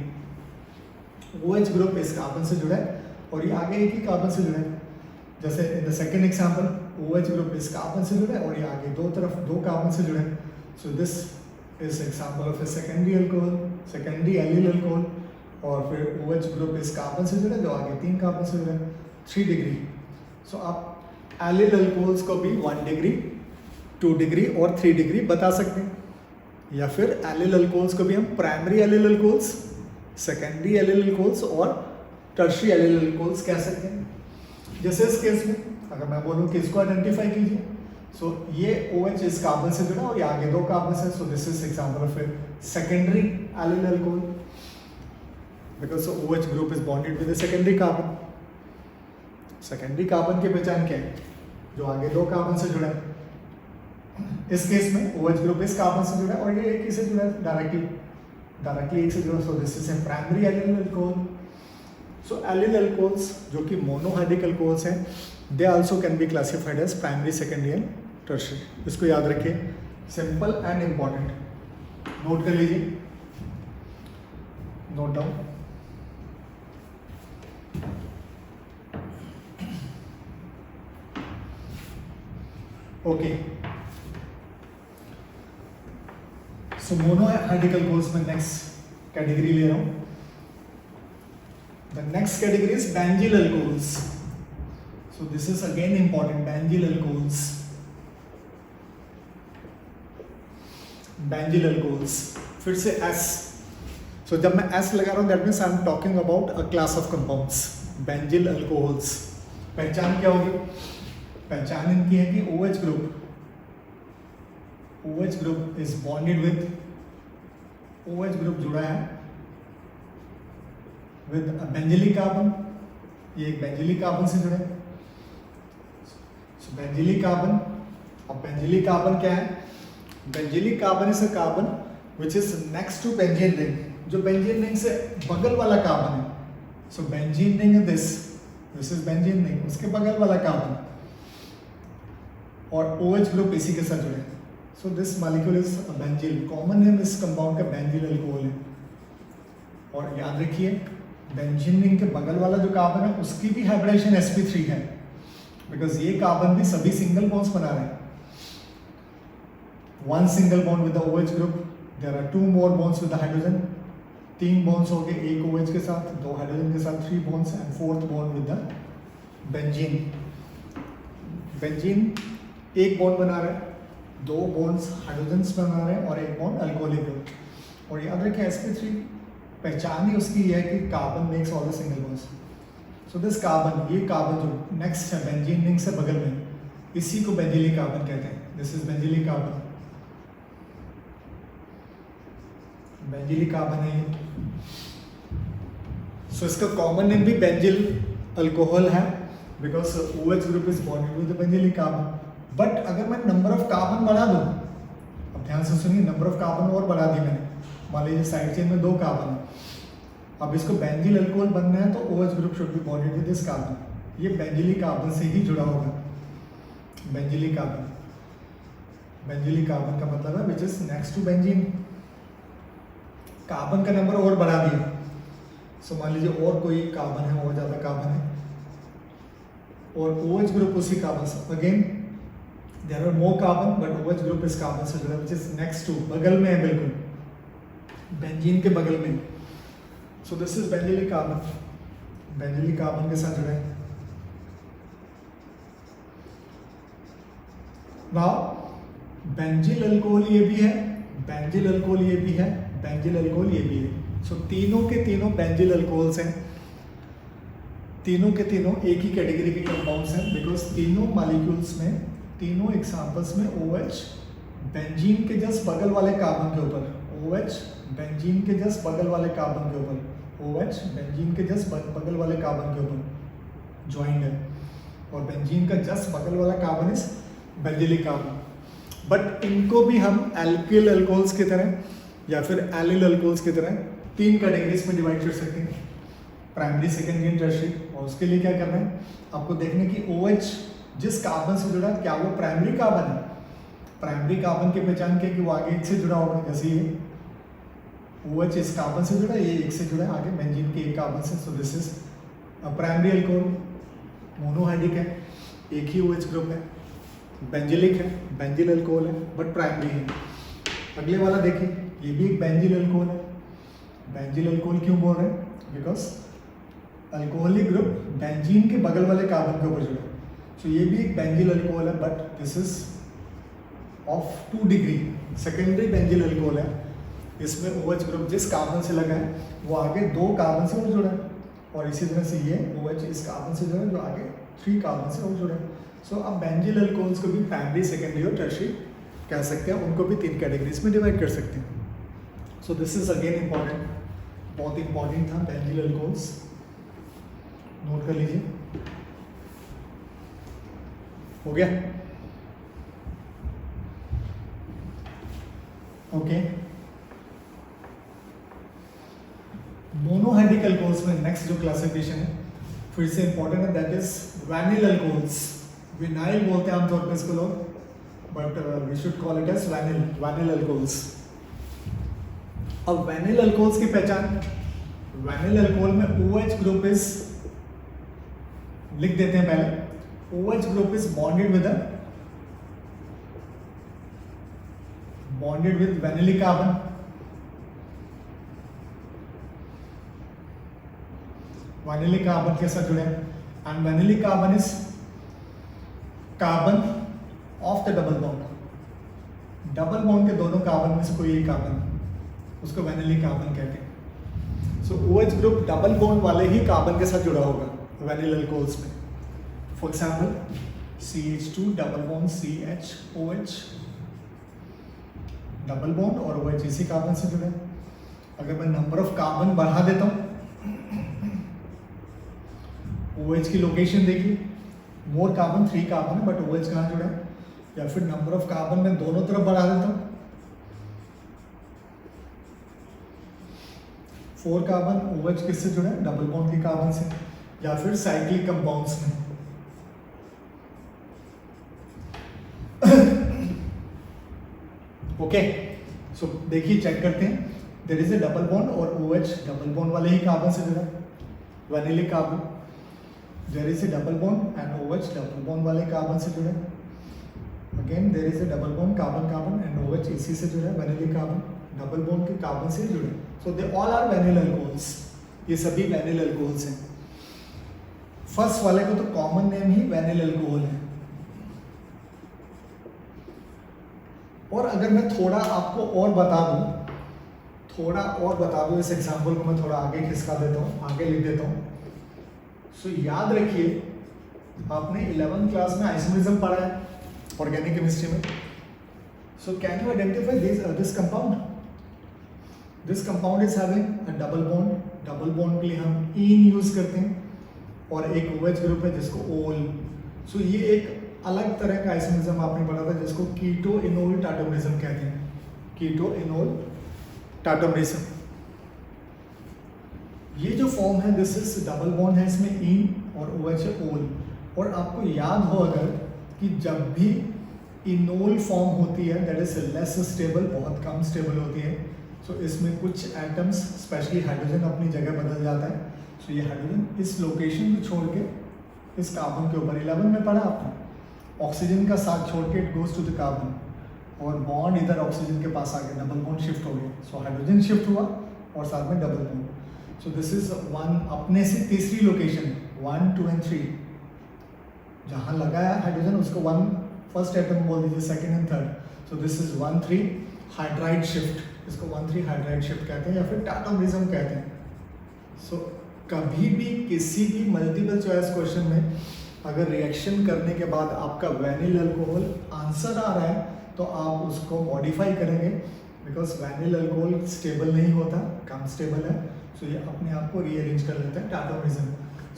OH ग्रुप इस कार्बन से जुड़ा है और ये आगे एक ही कार्बन से जुड़ा है. जैसे in the second example OH group इस कार्बन से जुड़ा है और ये आगे दो कार्बन से जुड़ा है. So this is example of a secondary alcohol, secondary allyl alcohol. और फिर OH ग्रुप इस कार्बन से जुड़ा है जो आगे 3 कार्बन से जुड़ा है. 3 डिग्री. सो आप एलिल अल्कोहल्स को भी 1 डिग्री, 2 डिग्री और 3 डिग्री बता सकते हैं. या फिर एलिल अल्कोहल्स को भी हम primary allyl alcohols, secondary allyl alcohols और टर्शियरी एलिल अल्कोहल्स कह सकते हैं. जैसे इस केस में अगर मैं बोलूँ कि इसको आइडेंटिफाई कीजिए. सो ये OH इस कार्बन से जुड़ा और ये आगे 2 कार्बन से. So this is example of a secondary allyl alcohol because OH group is bonded with the secondary carbon. Secondary carbon की पहचान क्या है? जो आगे 2 कार्बन से जुड़ा है. इस केस में OH ग्रुप इस कार्बन से जुड़ा है और ये एक ही से जुड़ा है डायरेक्टली एक से जुड़ा. So this is a primary allyl alcohol. So allyl alcohols जो कि मोनोहाइड्रिक अल्कोहल्स हैं they also can be classified as primary, secondary and tertiary. इसको याद रखिए. Simple and important. नोट कर लीजिए. Note down. Okay. So monohydric alcohols में next category ले रहा हूं. The next category is benzyl alcohols. So this is again important. Benzyl alcohols. Benzyl alcohols फिर से S. सो जब मैं S लगा रहा हूं that means I am talking about a class of compounds. बेंजील alcohols. पहचान क्या होगी? पहचान इनकी है कि OH group is bonded with, OH group जुड़ा है विद बेंजिलिक कार्बन, ये एक बेंजिलिक कार्बन से जुड़े, सो बेंजिलिक कार्बन। अब बेंजिलिक कार्बन क्या है? Benzylic carbon is a carbon which is next to benzene ring, जो बेंजीन रिंग से बगल वाला कार्बन है। So benzene ring this is benzene ring, उसके बगल वाला कार्बन, और OH ग्रुप इसी के साथ जुड़े। So this molecule is बेंजील, common name इस कंपाउंड का बेंजील अल्कोहल है। और याद रखिए बेंजीन रिंग के बगल वाला जो कार्बन है उसकी भी हाइब्रिडेशन sp3 है, बिकॉज ये कार्बन भी सभी सिंगल बॉन्ड्स बना रहे हैं। One single bond with the OH group, there are 2 more bonds with the hydrogen, 3 bonds हो गए एक OH के साथ, 2 हाइड्रोजन के साथ 3 bonds, and 4th bond with the benzene. Benzene एक बॉन्ड बना रहे हैं, 2 बॉन्ड्स हाइड्रोजन्स बना रहे हैं और 1 बॉन्ड अल्कोहलिक ग्रुप। और याद रखें sp3 पहचान ही उसकी है कि carbon makes all the single bonds. So this carbon, ये कार्बन जो नेक्स्ट है बेंजीन रिंग से बगल में, इसी को बेंजिलिक कार्बन कहते हैं। This is benzylic carbon, benzylic carbon है ये। सो इसका कॉमन नेम भी बेंजिल अल्कोहल है, because OH group is bonded with the benzylic carbon. But अगर मैं नंबर ऑफ कार्बन बढ़ा दूं, अब ध्यान से सुनिए, नंबर ऑफ कार्बन और बढ़ा दी मैंने, मान लीजिए साइड चेन में 2 कार्बन है, अब इसको बेंजिल अल्कोहल बनना है तो OH group should be bonded with this carbon. ये बेंजिलिक कार्बन से ही जुड़ा होगा, बेंजिलिक कार्बन। बेंजिलिक कार्बन का मतलब है which is next to benzene. Carbon का नंबर और बढ़ा दिया, सो मान लीजिए और कोई कार्बन है, और ज्यादा कार्बन है, और OH ग्रुप उसी कार्बन से, again there are more carbon but OH group इस कार्बन से जुड़ा विच इज नेक्स्ट टू, बगल में है, बिल्कुल बेंजीन के बगल में। सो this is benzylic carbon, benzylic carbon के साथ जुड़े। नाउ बेंजिल अल्कोहल ये भी है, बेंजिल अल्कोहल ये भी है, बेंजिल अल्कोहल ये भी है। सो तीनों के तीनों बेंजिल अल्कोहल्स हैं, तीनों के तीनों एक ही कैटेगरी के कंपाउंड्स हैं, बिकॉज तीनों मॉलिक्यूल्स में, तीनों एग्जांपल्स में OH बेंजीन के जस्ट बगल वाले कार्बन के ऊपर, OH बेंजीन के जस्ट बगल वाले कार्बन के ऊपर, OH बेंजीन के जस्ट बगल वाले कार्बन के ऊपर ज्वाइंट है, और बेंजीन का जस्ट बगल वाला carbon is benzylic carbon. But इनको भी हम एल्किल अल्कोहल्स की तरह या फिर एलिल अल्कोहल्स की तरह 3 कैटेगरीज में डिवाइड कर सकते हैं, प्राइमरी, सेकेंडरी एंड टर्शियरी। और उसके लिए क्या करना है, आपको देखना कि OH जिस कार्बन से जुड़ा क्या वो प्राइमरी कार्बन है। प्राइमरी कार्बन की पहचान क्या, कि वो आगे एक से जुड़ा होगा, जैसे ये OH इस कार्बन से जुड़ा, ये एक से जुड़ा है आगे बेंजीन के एक कार्बन से। So this is primary alcohol, monohydric है, एक ही OH ग्रुप है, बेंजिलिक है, बेंजिल अल्कोहल है बट प्राइमरी है। अगले वाला देखिए, ये भी एक बेंजिल अल्कोहल है। बेंजिल अल्कोहल क्यों बोल रहे हैं, बिकॉज अल्कोहलिक ग्रुप बेंजीन के बगल वाले कार्बन के ऊपर जुड़ा। सो ये भी एक बेंजिल अल्कोहल है, but this is of 2 degree, secondary benzyl alcohol है। इसमें OH ग्रुप जिस कार्बन से लगा है वो आगे 2 कार्बन से और जुड़ा है, और इसी तरह से ये OH इस कार्बन से जुड़ा है जो आगे 3 कार्बन से और जुड़ा है। सो अब बेंजिल अल्कोहल्स को भी प्राइमरी, सेकेंडरी और टर्शियरी कह सकते हैं, उनको भी 3 कैटेगरीज में डिवाइड कर सकते हैं। So this is again important, बहुत इंपॉर्टेंट था बेंजिल अल्कोहल्स, नोट कर लीजिए। हो गया, ओके। मोनोहाइड्रिक अल्कोहल्स में नेक्स्ट जो क्लासिफिकेशन है फिर से इंपॉर्टेंट है, that is vinyl alcohols. Vinyl बोलते हैं आमतौर पर इसको लोग, but we should call it as vinyl alcohols. अब वैनिल अल्कोहल्स की पहचान, वैनिल अल्कोहल में OH ग्रुप इज, लिख देते हैं पहले, OH group is bonded with वैनिलिक carbon, vinylic carbon के साथ जुड़े, and vinylic carbon is carbon of the double bond. Double bond के दोनों कार्बन में से कोई एक कार्बन, उसको वैनिलिक कार्बन कहते हैं। सो OH ग्रुप डबल बॉन्ड वाले ही कार्बन के साथ जुड़ा होगा वैनिल अल्कोहल्स में। For example CH2 double bond CHOH, double bond और OH इसी कार्बन से जुड़े। अगर मैं नंबर ऑफ कार्बन बढ़ा देता हूँ, OH की लोकेशन देखिए, मोर कार्बन 3 कार्बन है, बट OH कहाँ जुड़ा है? या फिर नंबर ऑफ कार्बन में दोनों तरफ बढ़ा देता हूँ, 4 कार्बन, OH किससे जुड़ा है? डबल बॉन्ड के कार्बन से, या फिर साइक्लिक कंपाउंड्स में। ओके, सो देखिए चेक करते हैं, there is a double bond और OH डबल बॉन्ड वाले ही कार्बन से जुड़ा है, vinylic carbon. There is a double bond and OH double bond वाले कार्बन से जुड़ा है। Again there is a double bond carbon carbon and OH इसी से जुड़ा है, वैनिलिक कार्बन, डबल बॉन्ड के कार्बन से जुड़े। So they all are वैनिल alcohols, ये सभी वैनिल अल्कोहल्स हैं। फर्स्ट वाले को तो कॉमन नेम ही वैनिल अल्कोहल है। और अगर मैं थोड़ा आपको और बता दूं, इस एग्जांपल को मैं थोड़ा आगे खिसका देता हूँ, आगे लिख देता हूँ। सो याद रखिए, आपने 11th क्लास में आइसोमरिज्म पढ़ा है ऑर्गेनिक केमिस्ट्री में। So can you identify this compound? This compound is having a double bond. Double bond के लिए हम इन यूज करते हैं, और एक OH ग्रुप है जिसको ओल। सो ये एक अलग तरह का आइसोमरिज्म आपने पढ़ा था जिसको कीटो इनोल टाटोमरिज्म कहते हैं, कीटो इनोल टाटोमरिज्म। ये जो फॉर्म है, दिस इज डबल बॉन्ड है, इसमें इन और OH है ओल। और आपको याद हो अगर कि जब भी इनोल फॉर्म होती है, दैट इज लेस स्टेबल, बहुत कम स्टेबल होती है। सो इसमें कुछ एटम्स, स्पेशली हाइड्रोजन, अपनी जगह बदल जाता है। सो ये हाइड्रोजन इस लोकेशन को छोड़ के इस कार्बन के ऊपर, 11 में पढ़ा आपने, ऑक्सीजन का साथ छोड़ के it goes to the carbon, और बॉन्ड इधर ऑक्सीजन के पास आ गया, डबल बॉन्ड शिफ्ट हो गया। सो हाइड्रोजन शिफ्ट हुआ और साथ में double bond. So this is one, अपने से तीसरी लोकेशन 1, 2 एंड 3 जहाँ लगाया हाइड्रोजन उसको 1 फर्स्ट एटम बोल दीजिए, second and third. So this is 1, 3 hydride shift, इसको 1, 3 हाइड्राइड शिफ्ट कहते हैं या फिर टाटोमरिज्म कहते हैं। सो कभी भी किसी भी मल्टीपल चॉइस क्वेश्चन में अगर रिएक्शन करने के बाद आपका वैनिल अल्कोहल आंसर आ रहा है तो आप उसको मॉडिफाई करेंगे, बिकॉज वैनिल अल्कोहल स्टेबल नहीं होता, कम स्टेबल है। सो ये अपने आप को रीअरेंज कर लेता है, tautomerism.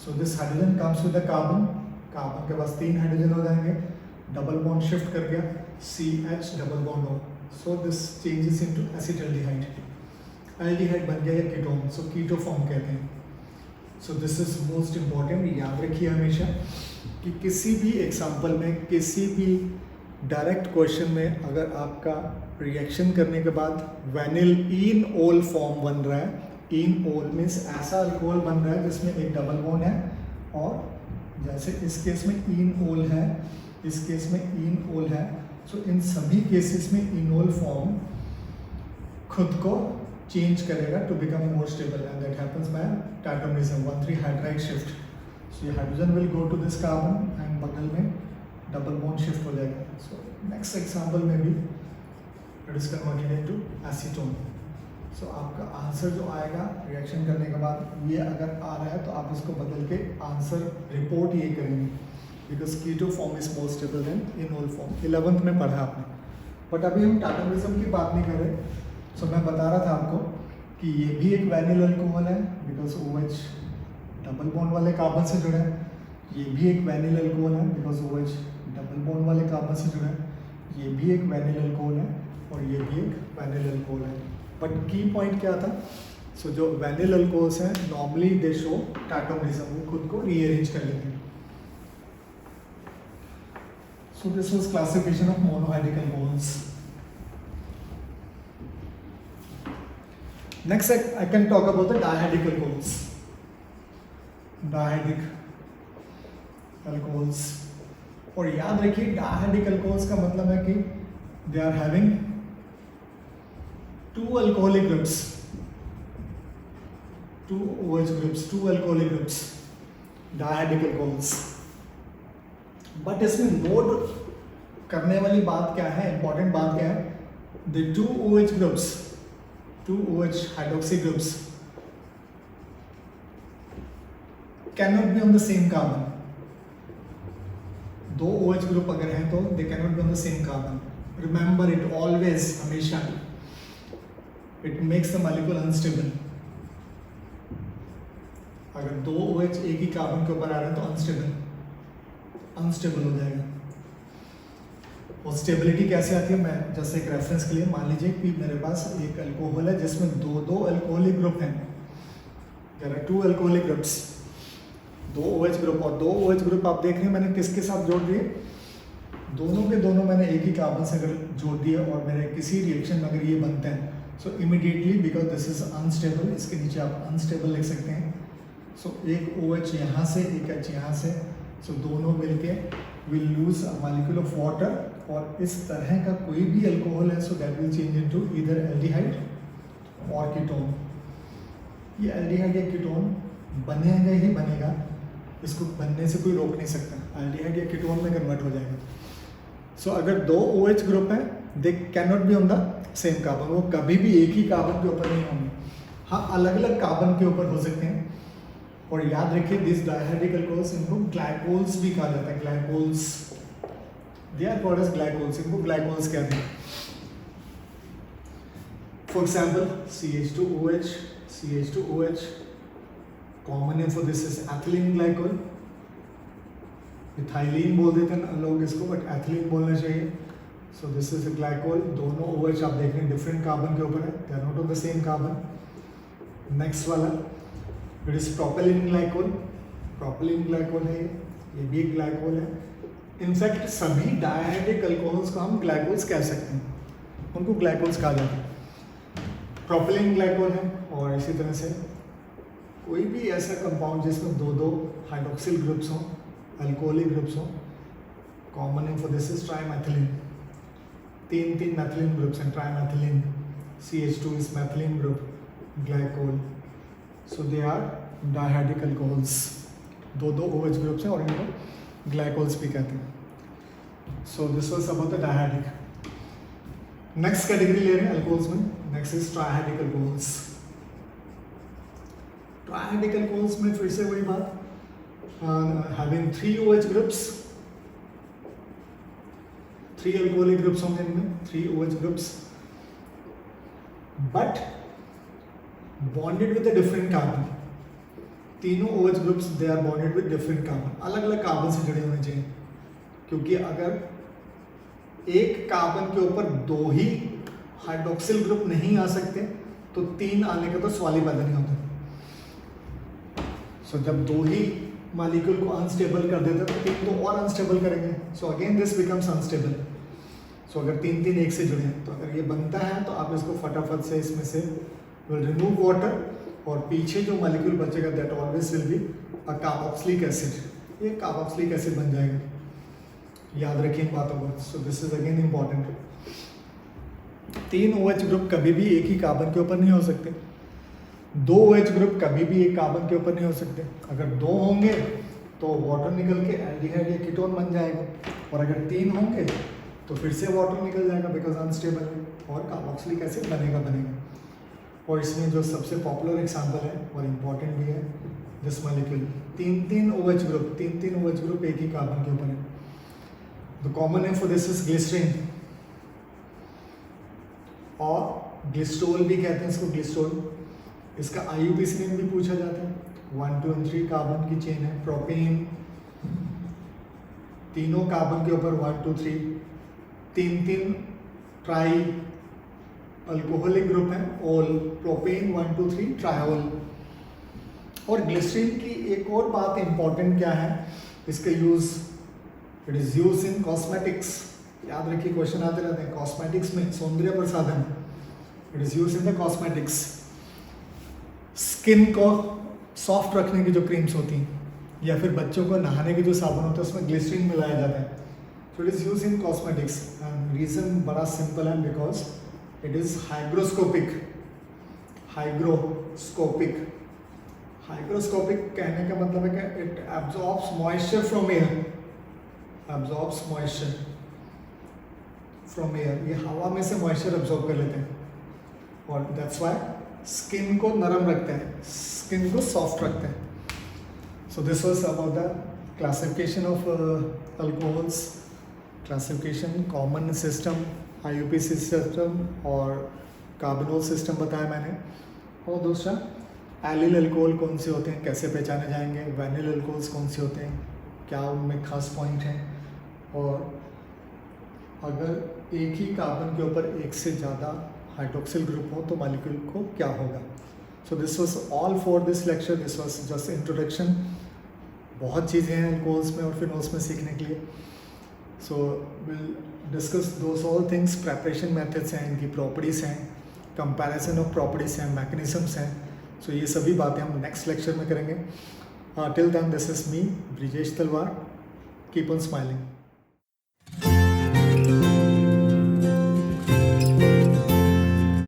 So this hydrogen comes with the carbon, carbon के पास 3 हाइड्रोजन हो जाएंगे, डबल बॉन्ड शिफ्ट कर गया, CH डबल बॉन्ड हो। So this changes into acetaldehyde, aldehyde बन गया या कीटोन, सो कीटो फॉर्म कहते हैं। So this is most important, याद रखिए हमेशा कि किसी भी एग्जाम्पल में, किसी भी डायरेक्ट क्वेश्चन में अगर आपका रिएक्शन करने के बाद वैनिल इन ओल फॉर्म बन रहा है, इन ओल मीन्स ऐसा अल्कोहल बन रहा है जिसमें एक डबल बॉन्ड है, और जैसे इस केस में इन ओल है, इस केस में इन ओल है। सो इन सभी केसेस में इनोल फॉर्म खुद को चेंज करेगा to become more stable, and that happens by tautomerism, 1, 3 hydride shift. So ये hydrogen will go to this carbon and बगल में डबल बॉन्ड शिफ्ट हो जाएगा। सो नेक्स्ट एग्जांपल में भी it is converted into acetone. So आपका answer जो आएगा रिएक्शन करने के बाद, ये अगर आ रहा है तो आप इसको बदल के आंसर रिपोर्ट ये करेंगे, because keto form is more stable than enol form. 11th में पढ़ा आपने, बट अभी हम टाटोमरिज्म की बात नहीं कर रहे। सो मैं बता रहा था आपको कि ये भी एक वैनिल अल्कोहल है, बिकॉज OH डबल बॉन्ड वाले कार्बन से जुड़ा है। ये भी एक वैनिल अल्कोहल है, बिकॉज OH डबल बॉन्ड वाले कार्बन से जुड़ा है। ये भी एक वैनिल अल्कोहल है, और ये भी एक वैनिल अल्कोहल है। बट की पॉइंट क्या था? सो जो वैनिल अल्कोहल्स हैं नॉर्मली दे शो टाटोमरिज्म, वो खुद को रीअरेंज कर लेते हैं। So this was classification of monohydric alcohols. Next, I can talk about the dihydric alcohols. Dihydric alcohols, और याद रखिए dihydric alcohols का मतलब है कि they are having 2 alcoholic groups, 2 OH groups, 2 alcoholic groups, dihydric alcohols. But इसमें note करने वाली बात क्या है, इंपॉर्टेंट बात क्या है? The 2 OH groups, 2 OH hydroxy groups cannot be on the same carbon. दो OH ग्रुप अगर हैं तो they can not be on the same carbon. Remember it always, हमेशा it makes the molecule unstable. अगर दो OH एक ही carbon के ऊपर आ रहे हैं तो अनस्टेबल हो जाएगा. और स्टेबिलिटी कैसे आती है, मैं जैसे एक रेफरेंस के लिए मान लीजिए कि मेरे पास एक अल्कोहल है जिसमें दो अल्कोहलिक ग्रुप हैं. There are 2 alcoholic groups, 2 OH group. और 2 OH ग्रुप आप देख रहे हैं मैंने किसके साथ जोड़ दिए, दोनों के दोनों मैंने एक ही कार्बन से अगर जोड़ दिए और मेरे किसी रिएक्शन में अगर ये बनते हैं, सो immediately because this is unstable, इसके नीचे आप अनस्टेबल लिख सकते हैं. सो एक OH यहाँ से, एक H यहाँ से, सो दोनों मिलके will lose a molecule of water. और इस तरह का कोई भी अल्कोहल है so that will change into either aldehyde और कीटोन. ये एल्डिहाइड या कीटोन बनेगा ही बनेगा, इसको बनने से कोई रोक नहीं सकता. एल्डिहाइड या कीटोन में कन्वर्ट हो जाएगा. सो अगर दो OH ग्रुप हैं दे can not be on the same carbon, वो कभी भी एक ही कार्बन के ऊपर नहीं होंगे. हाँ, अलग अलग कार्बन के ऊपर हो सकते हैं. और याद रखिए दिस डायहाइड्रिक अल्कोहल्स, इनको ग्लाइकोल्स भी कहा जाता है. Glycols, they are called as glycols, इनको ग्लाइकोल्स कहते हैं. For example CH2OH, common name for this is ethylene glycol. Ethylene बोल देते हैं लोग इसको, बट एथिलीन बोलना चाहिए. So this is a glycol. दोनों OH आप देख रहे हैं डिफरेंट कार्बन के ऊपर है, they are not on the same carbon. Next वाला it is propylene glycol. Propylene glycol है, ये भी एक ग्लाइकोल है. इनफैक्ट सभी डायहाइड्रिक अल्कोहल्स को हम ग्लाइकोल्स कह सकते हैं, उनको ग्लाइकोल्स कहा जाता है. प्रोपेलिन ग्लाइकोल है. और इसी तरह से कोई भी ऐसा कंपाउंड जिसमें दो हाइड्रोक्सिल ग्रुप्स हों, अल्कोहलिक ग्रुप्स हों, common name for this is trimethylene. तीन मैथिलीन ग्रुप्स हैं, trimethylene. CH2 is methylene group, glycol. So they are dihydric alcohols. दो OH ग्रुप्स हैं और इनको ग्लाइकोल्स भी कहते हैं. So this was about the dihydric. Next category ले रहे हैं अल्कोहल्स में. Next is trihydric alcohols. Trihydric alcohols में फिर से वही बात, having 3 OH groups, 3 alcoholic groups होंगे इनमें, 3 OH groups, but bonded with a different carbon. तीनों OH groups they are bonded with different carbon, अलग अलग कार्बन से जुड़े होने चाहिए. क्योंकि अगर एक कार्बन के ऊपर 2 ही हाइड्रोक्सिल ग्रुप नहीं आ सकते तो 3 आने का तो सवाल ही पैदा नहीं होता. सो जब 2 ही मॉलिक्यूल को अनस्टेबल कर देते तो 3 तो और अनस्टेबल करेंगे. So again this becomes unstable. So अगर 3 एक से जुड़े हैं तो अगर ये बनता है तो आप इसको फटाफट से इसमें से विल रिमूव वाटर और पीछे जो मॉलिक्यूल बचेगा that always will be a carboxylic acid. ये कार्बोक्सिलिक एसिड बन जाएगा. याद रखिए इन बातों को. सो this is again important. 3 OH group कभी भी एक ही कार्बन के ऊपर नहीं हो सकते. 2 OH ग्रुप कभी भी एक कार्बन के ऊपर नहीं हो सकते. अगर 2 होंगे तो वाटर निकल के एल्डिहाइड या कीटोन बन जाएगा. और अगर 3 होंगे तो फिर से वाटर निकल जाएगा बिकॉज अनस्टेबल है और कार्बोक्सिलिक एसिड बनेगा. और इसमें जो सबसे पॉपुलर एग्जांपल है और इम्पॉर्टेंट भी है दिस मॉलिक्यूल. 3 OH ग्रुप एक ही कार्बन के ऊपर है. The common name for this is glycerine और ग्लिस्ट्रोल भी कहते हैं इसको, ग्लिस्ट्रोल. इसका IUPAC नेम भी पूछा जाता है. 1, 2 और 3 कार्बन की चेन है. प्रोपेन, तीनों कार्बन के ऊपर 1, 2, 3, 3 ट्राई अल्कोहलिक ग्रुप है. All propane 1, 2, 3 triol. और ग्लिसरीन की एक और बात इंपॉर्टेंट क्या है, इसका use, it is use in cosmetics. याद रखिए क्वेश्चन आते रहते हैं कॉस्मेटिक्स में, सौंदर्य प्रसाधन. It is use in the cosmetics. Skin को सॉफ्ट रखने की जो क्रीम्स होती हैं या फिर बच्चों को नहाने के जो साबुन होते हैं उसमें ग्लिसरीन मिलाया जाता है. So it is use in cosmetics. Reason बड़ा सिंपल है because it is hygroscopic. Hygroscopic कहने का मतलब है कि it absorbs moisture from air. ये हवा में से मॉइस्चर एब्जॉर्ब कर लेते हैं और दैट्स व्हाई स्किन को नरम रखते हैं, स्किन को सॉफ्ट रखते हैं. So this was about the classification of alcohols, classification, common system, IUPAC system और कार्बोनोल सिस्टम बताया मैंने। और दूसरा एलिल अल्कोहल कौन से होते हैं, कैसे पहचाने जाएंगे, वैनिल अल्कोहल्स कौन से होते हैं, क्या उनमें खास पॉइंट हैं, और अगर एक ही कार्बन के ऊपर एक से ज़्यादा हाइड्रोक्सिल ग्रुप हो तो मॉलिक्यूल को क्या होगा। सो this was all for this lecture, this was just introduction. बहुत चीज़ें हैं अल्कोहल्स में और फिनोल्स में सीखने के लिए। So will discuss those all things, preparation methods हैं, इनकी प्रॉपर्टीज़ हैं, कंपैरिजन ऑफ प्रॉपर्टीज़ हैं, मैकेनिज्म्स हैं। सो ये सभी बातें हम नेक्स्ट लेक्चर में करेंगे। Till then this is me Brijesh Talwar, keep on smiling.